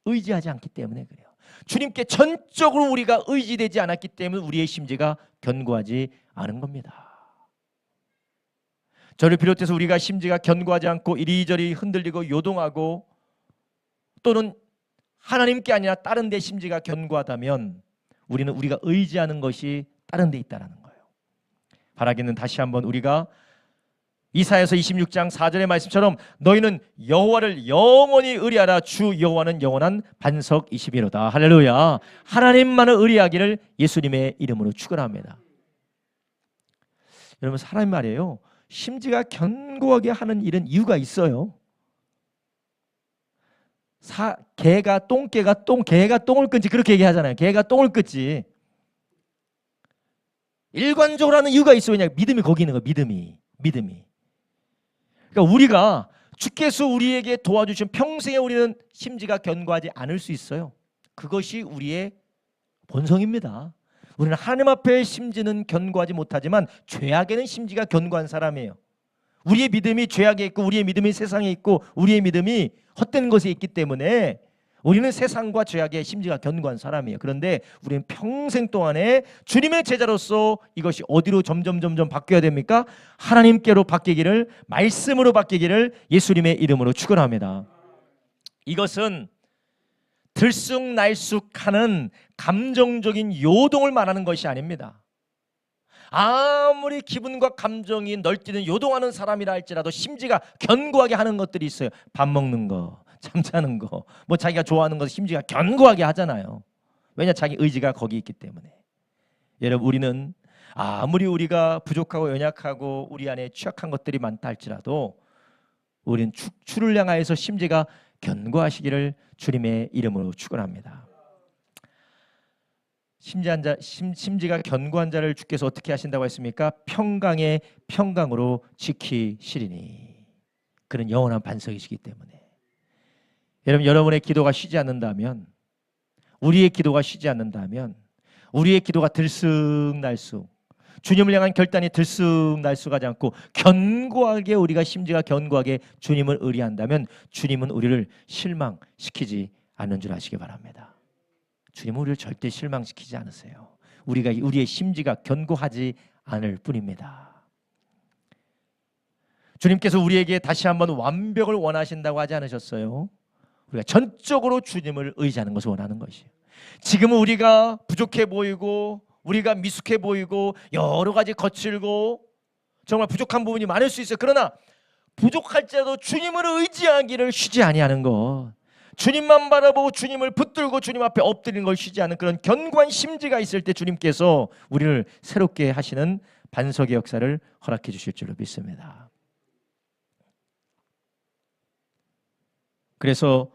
의지하지 않기 때문에 그래요. 주님께 전적으로 우리가 의지되지 않았기 때문에 우리의 심지가 견고하지 않은 겁니다. 저를 비롯해서 우리가 심지가 견고하지 않고 이리저리 흔들리고 요동하고 또는 하나님께 아니라 다른 데 심지가 견고하다면 우리는 우리가 의지하는 것이 다른 데 있다는 거예요. 바라기는 다시 한번 우리가 이사야서 26장 4절의 말씀처럼 너희는 여호와를 영원히 의뢰하라. 주 여호와는 영원한 반석이시미로다. 할렐루야. 하나님만을 의뢰하기를 예수님의 이름으로 축원합니다. 여러분, 사람이 말이에요, 심지가 견고하게 하는 일은 이유가 있어요. 개가 똥을 끊지 그렇게 얘기하잖아요. 개가 똥을 끊지. 일관적으로 하는 이유가 있어요. 그냥 믿음이 거기 있는 거예요. 믿음이. 그러니까 우리가 주께서 우리에게 도와주신 평생에 우리는 심지가 견고하지 않을 수 있어요. 그것이 우리의 본성입니다. 우리는 하나님 앞에 심지는 견고하지 못하지만 죄악에는 심지가 견고한 사람이에요. 우리의 믿음이 죄악에 있고 우리의 믿음이 세상에 있고 우리의 믿음이 헛된 것에 있기 때문에 우리는 세상과 죄악에 심지가 견고한 사람이에요. 그런데 우리는 평생 동안에 주님의 제자로서 이것이 어디로 점점 바뀌어야 됩니까? 하나님께로 바뀌기를, 말씀으로 바뀌기를 예수님의 이름으로 축원합니다. 이것은 들쑥날쑥하는 감정적인 요동을 말하는 것이 아닙니다. 아무리 기분과 감정이 널뛰는 요동하는 사람이라 할지라도 심지가 견고하게 하는 것들이 있어요. 밥 먹는 거, 잠자는 거, 뭐 자기가 좋아하는 것을 심지가 견고하게 하잖아요. 왜냐? 자기 의지가 거기 있기 때문에. 여러분, 우리는 아무리 우리가 부족하고 연약하고 우리 안에 취약한 것들이 많다 할지라도 우리는 주를 향하여서 심지가 견고하시기를 주님의 이름으로 축원합니다. 심지가 견고한 자를 주께서 어떻게 하신다고 했습니까? 평강의 평강으로 지키시리니. 그는 영원한 반석이시기 때문에. 여러분, 여러분의 기도가 쉬지 않는다면, 우리의 기도가 쉬지 않는다면, 우리의 기도가 들쑥날쑥, 주님을 향한 결단이 들쑥날쑥하지 않고 견고하게 우리가 심지가 견고하게 주님을 의뢰한다면 주님은 우리를 실망시키지 않는 줄 아시기 바랍니다. 주님은 우리를 절대 실망시키지 않으세요. 우리의 심지가 견고하지 않을 뿐입니다. 주님께서 우리에게 다시 한번 완벽을 원하신다고 하지 않으셨어요? 우리가 전적으로 주님을 의지하는 것을 원하는 것이에요. 지금은 우리가 부족해 보이고 우리가 미숙해 보이고 여러 가지 거칠고 정말 부족한 부분이 많을 수 있어요. 그러나 부족할지라도 주님을 의지하기를 쉬지 아니하는 것, 주님만 바라보고 주님을 붙들고 주님 앞에 엎드리는 걸 쉬지 않는 그런 견고한 심지가 있을 때 주님께서 우리를 새롭게 하시는 반석의 역사를 허락해 주실 줄로 믿습니다. 그래서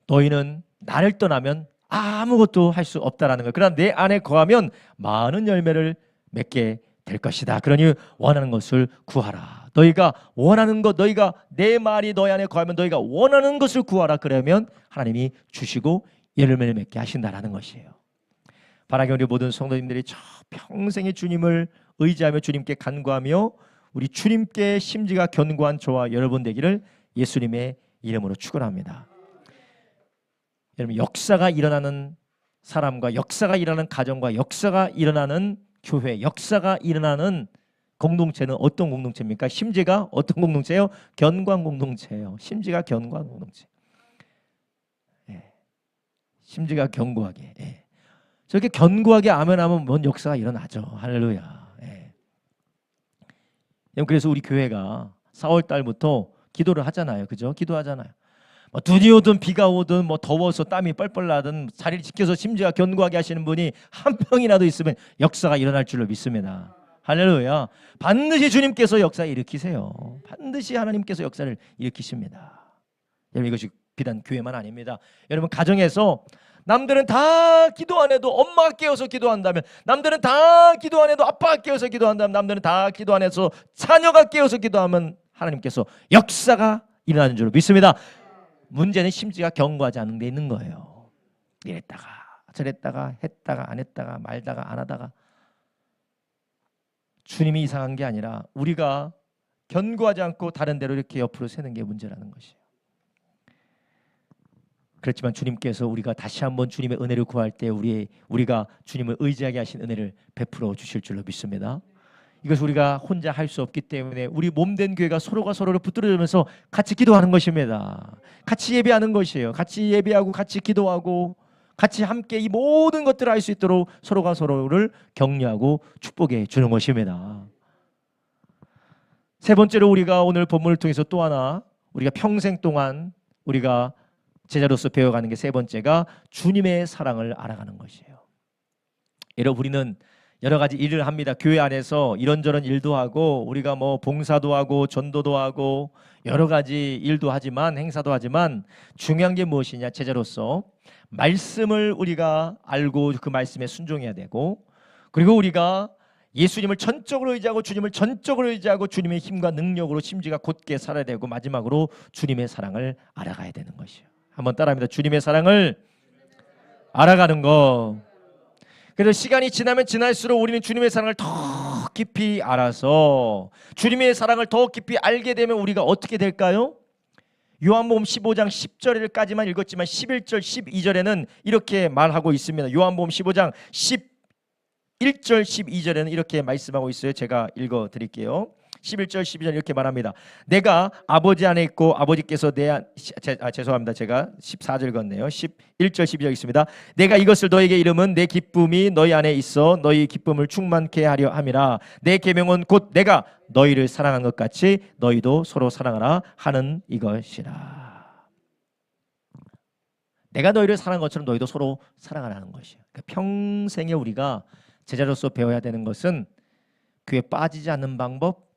너희는 나를 떠나면 아무것도 할 수 없다라는 거예요. 그러나 내 안에 거하면 많은 열매를 맺게 될 것이다. 그러니 원하는 것을 구하라. 너희가 원하는 것, 너희가 내 말이 너희 안에 거하면 너희가 원하는 것을 구하라. 그러면 하나님이 주시고 열매를 맺게 하신다라는 것이에요. 바라기 우리 모든 성도님들이 저 평생의 주님을 의지하며 주님께 간구하며 우리 주님께 심지가 견고한 저와 여러분 되기를 예수님의 이름으로 축원합니다. 여러분, 역사가 일어나는 사람과 역사가 일어나는 가정과 역사가 일어나는 교회, 역사가 일어나는 공동체는 어떤 공동체입니까? 심지가 어떤 공동체예요? 견고한 공동체예요. 심지가 견고한 공동체. 예. 심지가 견고하게. 예. 저렇게 견고하게 아멘하면 뭔 역사가 일어나죠. 할렐루야. 예. 그래서 우리 교회가 4월 달부터 기도를 하잖아요. 그죠? 기도하잖아요. 눈이 오든 비가 오든 더워서 땀이 뻘뻘 나든 자리를 지켜서 심지가 견고하게 하시는 분이 한 명이라도 있으면 역사가 일어날 줄로 믿습니다. 할렐루야. 반드시 주님께서 역사 일으키세요. 반드시 하나님께서 역사를 일으키십니다. 여러분, 이것이 비단 교회만 아닙니다. 여러분, 가정에서 남들은 다 기도 안 해도 엄마가 깨어서 기도한다면, 남들은 다 기도 안 해도 아빠가 깨어서 기도한다면, 남들은 다 기도 안 해서 자녀가 깨어서 기도하면 하나님께서 역사가 일어나는 줄로 믿습니다. 문제는 심지가 견고하지 않은 데 있는 거예요. 이랬다가 저랬다가 했다가 안 했다가 말다가 안 하다가. 주님이 이상한 게 아니라 우리가 견고하지 않고 다른 데로 이렇게 옆으로 새는 게 문제라는 것이에요. 그렇지만 주님께서 우리가 다시 한번 주님의 은혜를 구할 때 우리가 주님을 의지하게 하신 은혜를 베풀어 주실 줄로 믿습니다. 이것을 우리가 혼자 할 수 없기 때문에 우리 몸된 교회가 서로가 서로를 붙들어주면서 같이 기도하는 것입니다. 같이 예배하는 것이에요. 같이 예배하고 같이 기도하고 같이 함께 이 모든 것들을 할 수 있도록 서로가 서로를 격려하고 축복해 주는 것입니다. 세 번째로 우리가 오늘 본문을 통해서 또 하나 우리가 평생 동안 우리가 제자로서 배워가는 게 세 번째가 주님의 사랑을 알아가는 것이에요. 여러분, 우리는 여러 가지 일을 합니다. 교회 안에서 이런저런 일도 하고 우리가 봉사도 하고 전도도 하고 여러 가지 일도 하지만 행사도 하지만 중요한 게 무엇이냐? 제자로서 말씀을 우리가 알고 그 말씀에 순종해야 되고, 그리고 우리가 예수님을 전적으로 의지하고 주님을 전적으로 의지하고 주님의 힘과 능력으로 심지가 곧게 살아야 되고, 마지막으로 주님의 사랑을 알아가야 되는 것이에요. 한번 따라합니다. 주님의 사랑을 알아가는 것. 그래서 시간이 지나면 지날수록 우리는 주님의 사랑을 더 깊이 알아서 주님의 사랑을 더 깊이 알게 되면 우리가 어떻게 될까요? 요한복음 15장 10절까지만 읽었지만 11절 12절에는 이렇게 말하고 있습니다. 요한복음 15장 11절 12절에는 이렇게 말씀하고 있어요. 제가 읽어드릴게요. 11절 12절 이렇게 말합니다. 내가 아버지 안에 있고 아버지께서 죄송합니다. 제가 14절 읽었네요. 11절 12절 있습니다. 내가 이것을 너에게 이름은 내 기쁨이 너희 안에 있어 너희 기쁨을 충만케 하려 함이라. 내 계명은 곧 내가 너희를 사랑한 것 같이 너희도 서로 사랑하라 하는 이것이라. 내가 너희를 사랑한 것처럼 너희도 서로 사랑하라는 것이에요. 그러니까 평생에 우리가 제자로서 배워야 되는 것은 교회에 빠지지 않는 방법,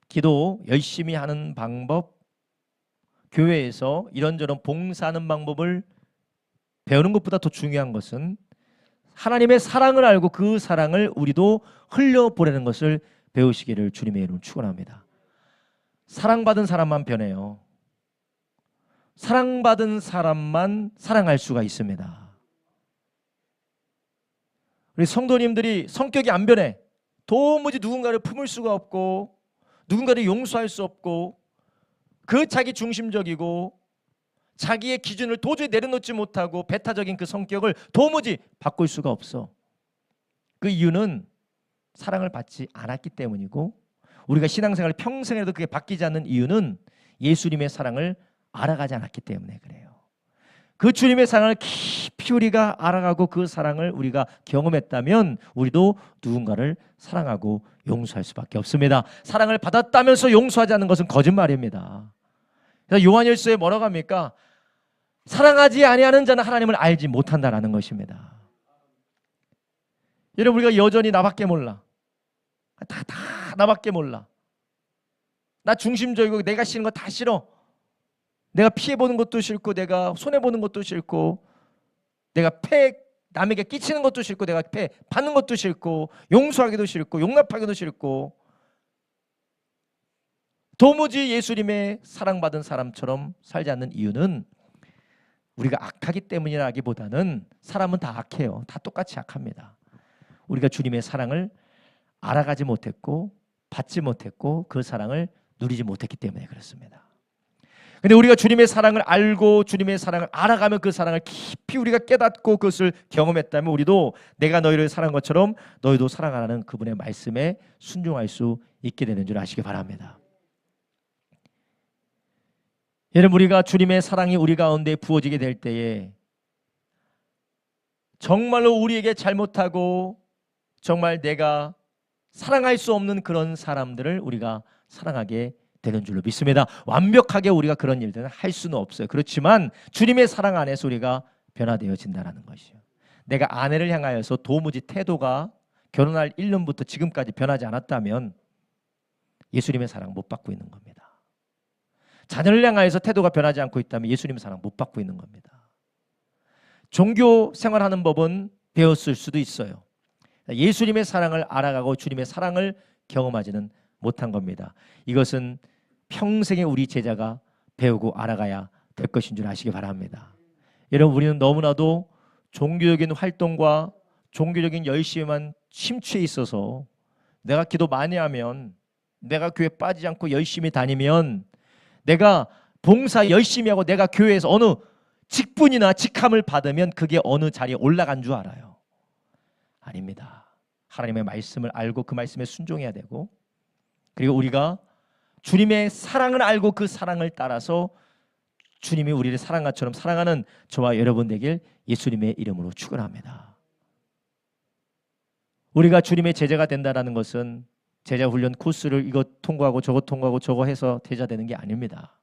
기도 열심히 하는 방법, 교회에서 이런저런 봉사하는 방법을 배우는 것보다 더 중요한 것은 하나님의 사랑을 알고 그 사랑을 우리도 흘려보내는 것을 배우시기를 주님의 이름으로 축원합니다. 사랑받은 사람만 변해요. 사랑받은 사람만 사랑할 수가 있습니다. 우리 성도님들이 성격이 안 변해. 도무지 누군가를 품을 수가 없고 누군가를 용서할 수 없고 그 자기 중심적이고 자기의 기준을 도저히 내려놓지 못하고 배타적인 그 성격을 도무지 바꿀 수가 없어. 그 이유는 사랑을 받지 않았기 때문이고 우리가 신앙생활 평생에도 그게 바뀌지 않는 이유는 예수님의 사랑을 알아가지 않았기 때문에 그래요. 그 주님의 사랑을 깊이 우리가 알아가고 그 사랑을 우리가 경험했다면 우리도 누군가를 사랑하고 용서할 수밖에 없습니다. 사랑을 받았다면서 용서하지 않는 것은 거짓말입니다. 그래서 요한일서에 뭐라고 합니까? 사랑하지 아니하는 자는 하나님을 알지 못한다라는 것입니다. 여러분, 우리가 여전히 나밖에 몰라. 다 나밖에 몰라. 나 중심적이고 내가 싫은 거 다 싫어. 내가 피해보는 것도 싫고 내가 손해보는 것도 싫고 내가 남에게 끼치는 것도 싫고 내가 받는 것도 싫고 용서하기도 싫고 용납하기도 싫고 도무지 예수님의 사랑받은 사람처럼 살지 않는 이유는 우리가 악하기 때문이라기보다는 사람은 다 악해요. 다 똑같이 악합니다. 우리가 주님의 사랑을 알아가지 못했고 받지 못했고 그 사랑을 누리지 못했기 때문에 그렇습니다. 근데 우리가 주님의 사랑을 알고 주님의 사랑을 알아가면 그 사랑을 깊이 우리가 깨닫고 그것을 경험했다면 우리도 내가 너희를 사랑한 것처럼 너희도 사랑하라는 그분의 말씀에 순종할 수 있게 되는 줄 아시기 바랍니다. 여러분, 우리가 주님의 사랑이 우리 가운데 부어지게 될 때에 정말로 우리에게 잘못하고 정말 내가 사랑할 수 없는 그런 사람들을 우리가 사랑하게 되는 줄로 믿습니다. 완벽하게 우리가 그런 일들은 할 수는 없어요. 그렇지만 주님의 사랑 안에서 우리가 변화되어진다는 것이요. 내가 아내를 향하여서 도무지 태도가 결혼할 1년부터 지금까지 변하지 않았다면 예수님의 사랑 못 받고 있는 겁니다. 자녀를 향하여서 태도가 변하지 않고 있다면 예수님의 사랑 못 받고 있는 겁니다. 종교 생활하는 법은 배웠을 수도 있어요. 예수님의 사랑을 알아가고 주님의 사랑을 경험하지는 못한 겁니다. 이것은 평생에 우리 제자가 배우고 알아가야 될 것인 줄 아시기 바랍니다. 여러분, 우리는 너무나도 종교적인 활동과 종교적인 열심에만 심취해 있어서 내가 기도 많이 하면 내가 교회 빠지지 않고 열심히 다니면 내가 봉사 열심히 하고 내가 교회에서 어느 직분이나 직함을 받으면 그게 어느 자리에 올라간 줄 알아요. 아닙니다. 하나님의 말씀을 알고 그 말씀에 순종해야 되고 그리고 우리가 주님의 사랑을 알고 그 사랑을 따라서 주님이 우리를 사랑한 것처럼 사랑하는 저와 여러분 되길 예수님의 이름으로 축원합니다. 우리가 주님의 제자가 된다는 것은 제자 훈련 코스를 이것 통과하고 저것 통과하고 저거 해서 제자 되는 게 아닙니다.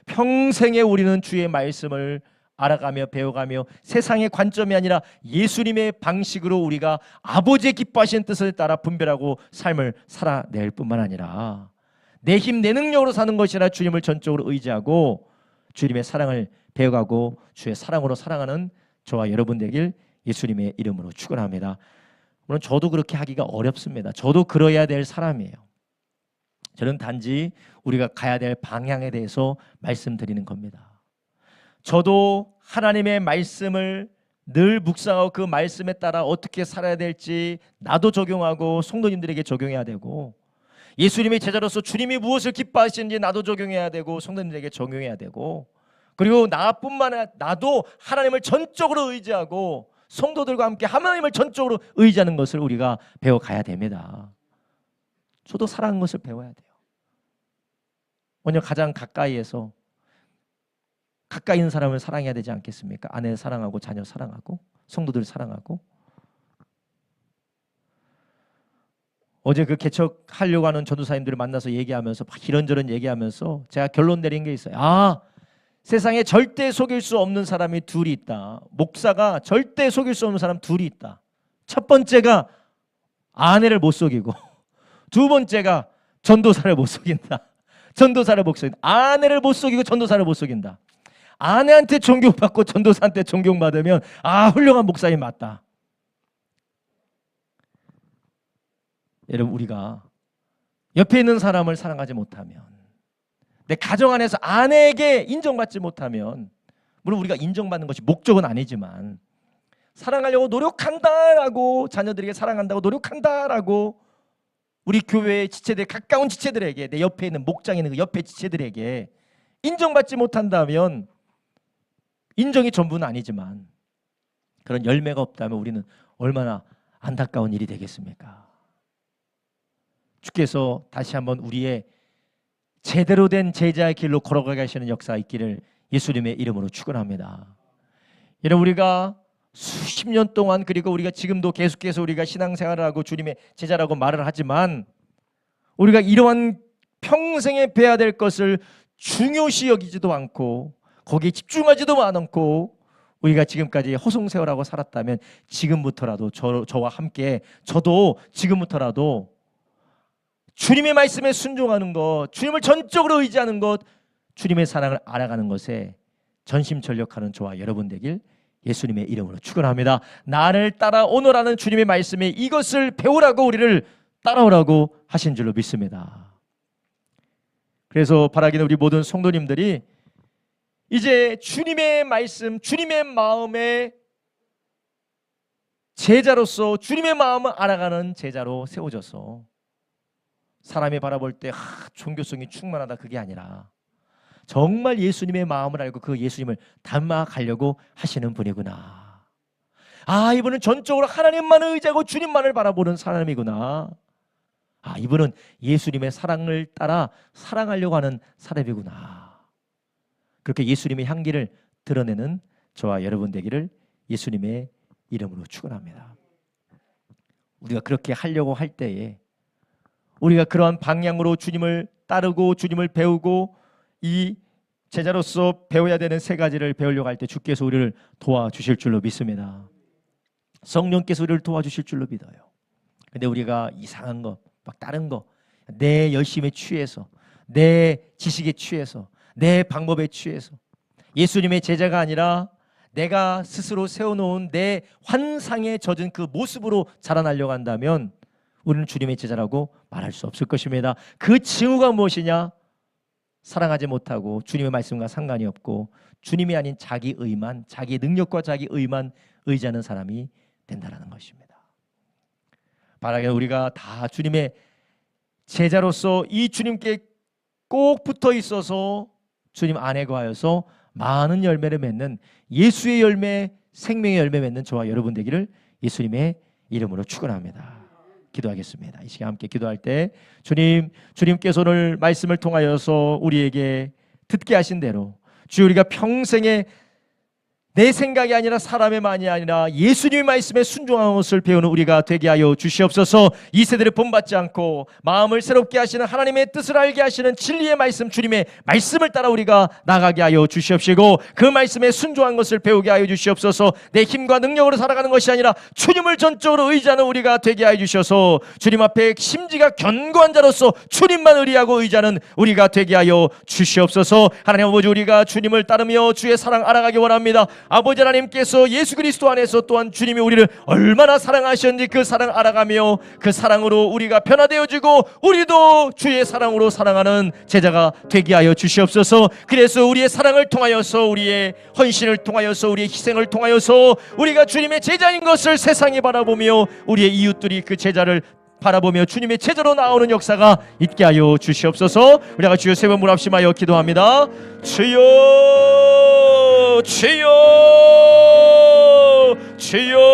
평생에 우리는 주의 말씀을 알아가며 배워가며 세상의 관점이 아니라 예수님의 방식으로 우리가 아버지의 기뻐하시는 뜻을 따라 분별하고 삶을 살아낼 뿐만 아니라 내 힘, 내 능력으로 사는 것이 아니라 주님을 전적으로 의지하고 주님의 사랑을 배워가고 주의 사랑으로 사랑하는 저와 여러분 되길 예수님의 이름으로 축원합니다. 물론 저도 그렇게 하기가 어렵습니다. 저도 그러해야 될 사람이에요. 저는 단지 우리가 가야 될 방향에 대해서 말씀드리는 겁니다. 저도 하나님의 말씀을 늘 묵상하고 그 말씀에 따라 어떻게 살아야 될지 나도 적용하고 성도님들에게 적용해야 되고 예수님의 제자로서 주님이 무엇을 기뻐하시는지 나도 적용해야 되고 성도님들에게 적용해야 되고 그리고 나도 하나님을 전적으로 의지하고 성도들과 함께 하나님을 전적으로 의지하는 것을 우리가 배워가야 됩니다. 저도 사랑하는 것을 배워야 돼요. 먼저 가장 가까이에서 가까이 있는 사람을 사랑해야 되지 않겠습니까? 아내 사랑하고 자녀 사랑하고 성도들 사랑하고 어제 그 개척하려고 하는 전도사님들을 만나서 얘기하면서 막 이런저런 얘기하면서 제가 결론 내린 게 있어요. 세상에 절대 속일 수 없는 사람이 둘이 있다. 목사가 절대 속일 수 없는 사람 둘이 있다. 첫 번째가 아내를 못 속이고 두 번째가 전도사를 못 속인다. 전도사를 못 속인다. 아내를 못 속이고 전도사를 못 속인다. 아내한테 존경받고 전도사한테 존경받으면 훌륭한 목사님 맞다. 여러분, 우리가 옆에 있는 사람을 사랑하지 못하면 내 가정 안에서 아내에게 인정받지 못하면 물론 우리가 인정받는 것이 목적은 아니지만 사랑하려고 노력한다라고 자녀들에게 사랑한다고 노력한다라고 우리 교회의 지체들 가까운 지체들에게 내 옆에 있는 목장에 있는 그 옆에 지체들에게 인정받지 못한다면 인정이 전부는 아니지만 그런 열매가 없다면 우리는 얼마나 안타까운 일이 되겠습니까? 주께서 다시 한번 우리의 제대로 된 제자의 길로 걸어가게 하시는 역사가 있기를 예수님의 이름으로 축원합니다. 여러분, 우리가 수십 년 동안, 그리고 우리가 지금도 계속해서 우리가 신앙생활을 하고 주님의 제자라고 말을 하지만, 우리가 이러한 평생에 배워야 될 것을 중요시 여기지도 않고 거기에 집중하지도 않고 우리가 지금까지 허송세월하고 살았다면, 지금부터라도 저와 함께 저도 지금부터라도 주님의 말씀에 순종하는 것, 주님을 전적으로 의지하는 것, 주님의 사랑을 알아가는 것에 전심전력하는 저와 여러분 되길 예수님의 이름으로 축원합니다. 나를 따라오너라는 주님의 말씀에 이것을 배우라고, 우리를 따라오라고 하신 줄로 믿습니다. 그래서 바라기는 우리 모든 성도님들이 이제 주님의 말씀, 주님의 마음의 제자로서, 주님의 마음을 알아가는 제자로 세워져서 사람이 바라볼 때 종교성이 충만하다, 그게 아니라 정말 예수님의 마음을 알고 그 예수님을 닮아가려고 하시는 분이구나. 이분은 전적으로 하나님만을 의지하고 주님만을 바라보는 사람이구나. 이분은 예수님의 사랑을 따라 사랑하려고 하는 사람이구나. 그렇게 예수님의 향기를 드러내는 저와 여러분 되기를 예수님의 이름으로 축원합니다. 우리가 그렇게 하려고 할 때에, 우리가 그러한 방향으로 주님을 따르고 주님을 배우고 이 제자로서 배워야 되는 세 가지를 배우려고 할 때 주께서 우리를 도와주실 줄로 믿습니다. 성령께서 우리를 도와주실 줄로 믿어요. 근데 우리가 이상한 거, 막 다른 거, 내 열심에 취해서, 내 지식에 취해서, 내 방법에 취해서 예수님의 제자가 아니라 내가 스스로 세워놓은 내 환상에 젖은 그 모습으로 자라나려고 한다면 우리는 주님의 제자라고 말할 수 없을 것입니다. 그 징후가 무엇이냐? 사랑하지 못하고 주님의 말씀과 상관이 없고 주님이 아닌 자기 의만, 자기 능력과 자기 의만 의지하는 사람이 된다는 것입니다. 바라기는 우리가 다 주님의 제자로서 이 주님께 꼭 붙어 있어서 주님 안에 거하여서 많은 열매를 맺는, 예수의 열매, 생명의 열매 맺는 저와 여러분 되기를 예수님의 이름으로 축원합니다. 기도하겠습니다. 이 시간 함께 기도할 때 주님께서 오늘 말씀을 통하여서 우리에게 듣게 하신 대로 주여, 우리가 평생에 내 생각이 아니라 사람의 말이 아니라 예수님의 말씀에 순종하는 것을 배우는 우리가 되게 하여 주시옵소서. 이 세대를 본받지 않고 마음을 새롭게 하시는 하나님의 뜻을 알게 하시는 진리의 말씀, 주님의 말씀을 따라 우리가 나가게 하여 주시옵시고, 그 말씀에 순종한 것을 배우게 하여 주시옵소서. 내 힘과 능력으로 살아가는 것이 아니라 주님을 전적으로 의지하는 우리가 되게 하여 주셔서 주님 앞에 심지가 견고한 자로서 주님만 의리하고 의지하는 우리가 되게 하여 주시옵소서. 하나님 아버지, 우리가 주님을 따르며 주의 사랑 알아가기 원합니다. 아버지 하나님께서 예수 그리스도 안에서 또한 주님이 우리를 얼마나 사랑하셨는지 그 사랑 알아가며 그 사랑으로 우리가 변화되어지고 우리도 주의 사랑으로 사랑하는 제자가 되게 하여 주시옵소서. 그래서 우리의 사랑을 통하여서, 우리의 헌신을 통하여서, 우리의 희생을 통하여서 우리가 주님의 제자인 것을 세상이 바라보며 우리의 이웃들이 그 제자를 바라보며 주님의 제자로 나오는 역사가 있게 하여 주시옵소서. 우리가 주여 세 번 문합심하여 기도합니다. 주여, 주여, 주여,